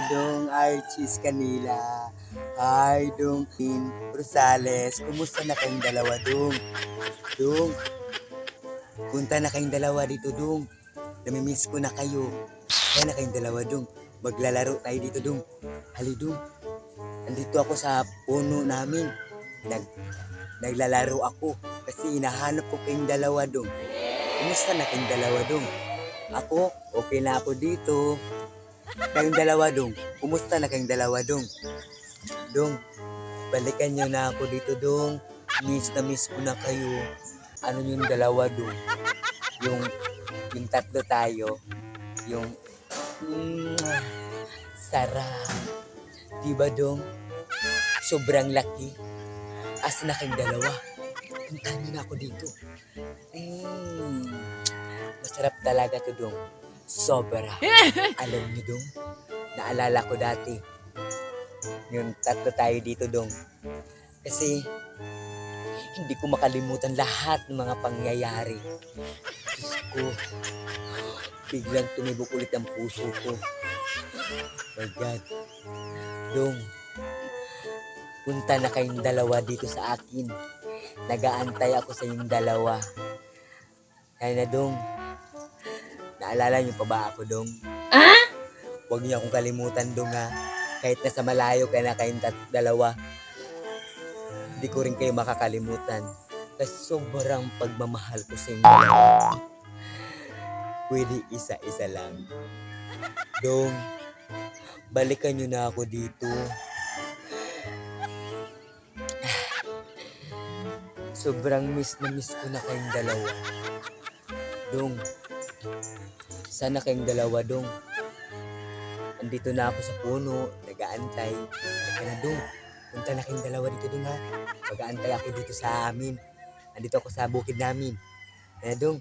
Dong Archie's kanila. Hi, Dong Tin Rosales. Kumusta na kayong dalawa, Dong? Dong, punta na kayong dalawa dito, Dong. Namimiss ko na kayo. Kaya na kayong dalawa, Dong. Maglalaro tayo dito, Dong. Hali, Dong. Andito ako sa puno namin. Naglalaro ako kasi hinahanap ko kayong dalawa, Dong. Kumusta na kayong dalawa, Dong? Ako, okay na ako dito. Kayong dalawa, Dong. Kumusta na kayong dalawa, Dong? Dong, balikan nyo na ako dito, Dong. Miss na miss ko na kayo. Ano yung dalawa, Dong? Yung tatlo tayo. Yung, sarap. Diba, Dong? Sobrang laki. Asa na kayong dalawa? Puntahan nyo na ako dito. Masarap talaga to, Dong. Sobra. Alam niyo, Dong, naalala ko dati. Yung tatlo tayo dito, Dong. Kasi, hindi ko makalimutan lahat ng mga pangyayari. Diyos ko, biglang tumibok ulit ang puso ko. My God. Dong, punta na kayong dalawa dito sa akin. Nagaantay ako sa inyong dalawa. Kaya na, Dong. Naalala niyo pa ba ako, Dong? Huwag niyo akong kalimutan, Dong, ha. Kahit nasa malayo kayo na kayong dalawa, hindi ko rin kayo makakalimutan. Kasi sobrang pagmamahal ko sa inyong dalawa. Pwede isa-isa lang. Dong, balikan niyo na ako dito. Sobrang miss na miss ko na kayong dalawa. Dong, sana kayong dalawa, Dong. Andito na ako sa puno, nag-aantay. Teka na, Dong. Punta na kayong dalawa dito, Dong, ha. Mag-aantay ako dito sa amin. Andito ako sa bukid namin. Kaya, Dong,